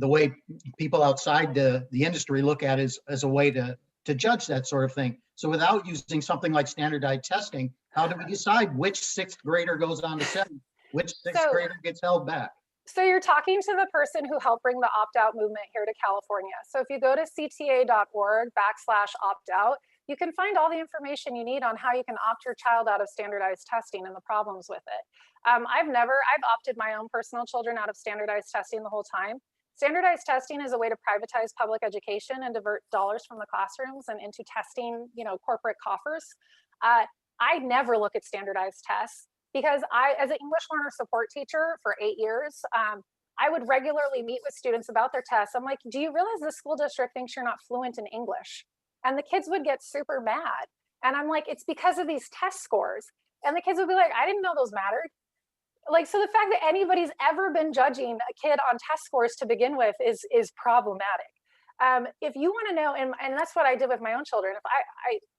way people outside the industry look at it as a way to judge that sort of thing. So without using something like standardized testing, how do we decide which sixth grader goes on to seventh, which sixth grader gets held back? So you're talking to the person who helped bring the opt-out movement here to California. So if you go to cta.org/opt-out, you can find all the information you need on how you can opt your child out of standardized testing and the problems with it. I've opted my own personal children out of standardized testing the whole time. Standardized testing is a way to privatize public education and divert dollars from the classrooms and into testing, corporate coffers. I never look at standardized tests. because I, as an English learner support teacher for 8 years, I would regularly meet with students about their tests. I'm like, do you realize the school district thinks you're not fluent in English? And the kids would get super mad. And I'm like, it's because of these test scores. And the kids would be like, I didn't know those mattered. Like, so the fact that anybody's ever been judging a kid on test scores to begin with is problematic. If you want to know, and that's what I did with my own children.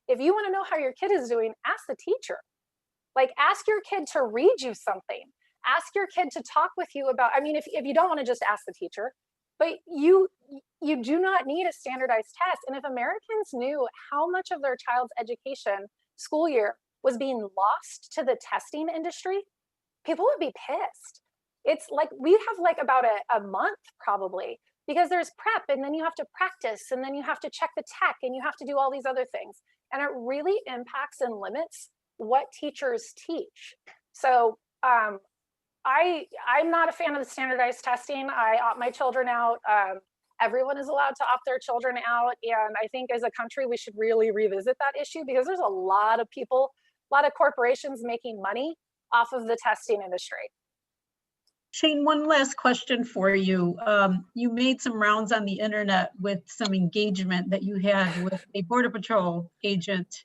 If you want to know how your kid is doing, ask the teacher. Like, ask your kid to read you something. Ask your kid to talk with you about, I mean, if you don't want to just ask the teacher, but you do not need a standardized test. And if Americans knew how much of their child's education school year was being lost to the testing industry, people would be pissed. It's like, we have like about a month probably, because there's prep and then you have to practice and then you have to check the tech and you have to do all these other things. And it really impacts and limits what teachers teach. So I'm not a fan of the standardized testing. I opt my children out. Everyone is allowed to opt their children out. And I think as a country, we should really revisit that issue, because there's a lot of people, a lot of corporations making money off of the testing industry. Shane, one last question for you. You made some rounds on the internet with some engagement that you had with a Border Patrol agent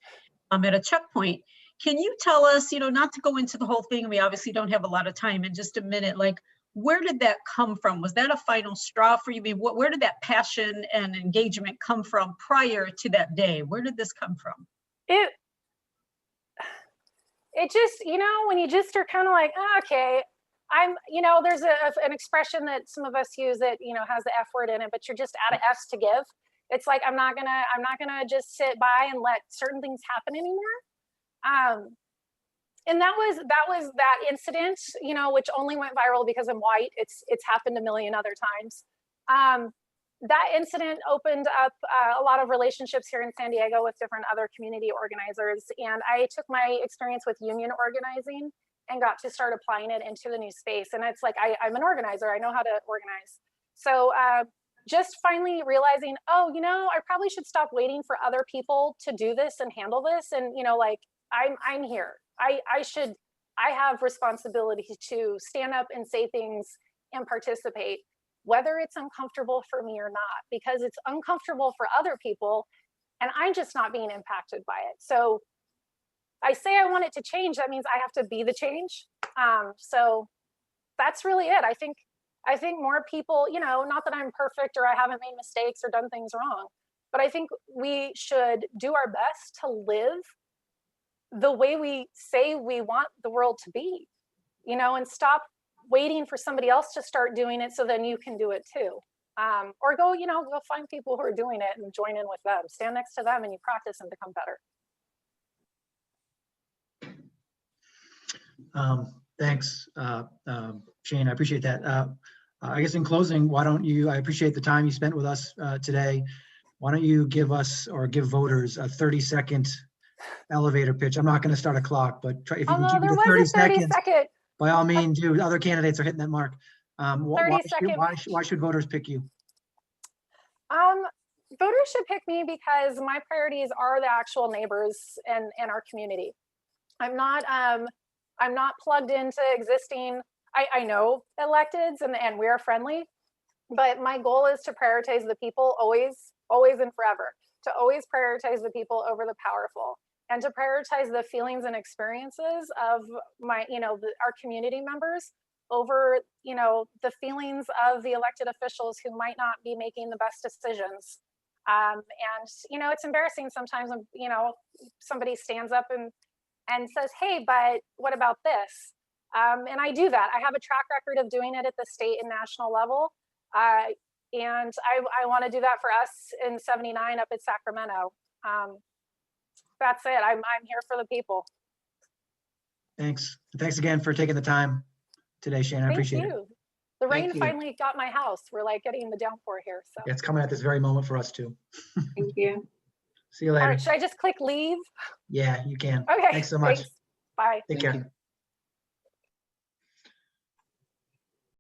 at a checkpoint. Can you tell us, not to go into the whole thing, we obviously don't have a lot of time, in just a minute, like, where did that come from? Was that a final straw for you? I mean, where did that passion and engagement come from prior to that day? Where did this come from? It just, when you just are kind of like, oh, okay, there's an expression that some of us use that, has the F word in it, but you're just out of F's to give. It's like, I'm not gonna just sit by and let certain things happen anymore. And that was that incident, which only went viral because I'm white. It's happened a million other times. That incident opened up a lot of relationships here in San Diego with different other community organizers. And I took my experience with union organizing and got to start applying it into the new space. And it's like, I'm an organizer, I know how to organize. So just finally realizing, oh, I probably should stop waiting for other people to do this and handle this. And, I'm here. I have responsibility to stand up and say things and participate, whether it's uncomfortable for me or not, because it's uncomfortable for other people and I'm just not being impacted by it. So I say I want it to change, that means I have to be the change. So that's really it. I think more people, not that I'm perfect or I haven't made mistakes or done things wrong, but I think we should do our best to live the way we say we want the world to be, and stop waiting for somebody else to start doing it so then you can do it too. Or go find people who are doing it and join in with them, stand next to them and you practice and become better. Thanks, Shane, I appreciate that. I guess in closing, I appreciate the time you spent with us today. Why don't you give us, or give voters, a 30-second elevator pitch? I'm not going to start a clock, but if you can keep it to 30 seconds, by all means, do. Other candidates are hitting that mark. Why should voters pick you? Voters should pick me because my priorities are the actual neighbors and our community. I'm not plugged into existing. I know electeds and we are friendly, but my goal is to prioritize the people always and forever, to always prioritize the people over the powerful, and to prioritize the feelings and experiences of our community members over, the feelings of the elected officials who might not be making the best decisions. And, it's embarrassing sometimes when, somebody stands up and says, hey, but what about this? And I do that. I have a track record of doing it at the state and national level. And I want to do that for us in 79 up at Sacramento. That's it. I'm here for the people. Thanks. Thanks again for taking the time today, Shane. I appreciate it. The rain finally got my house. We're like getting the downpour here. So yeah, it's coming at this very moment for us too. Thank you. See you later. All right, should I just click leave? Yeah, you can. Okay. Thanks so much. Thanks. Bye. Take care.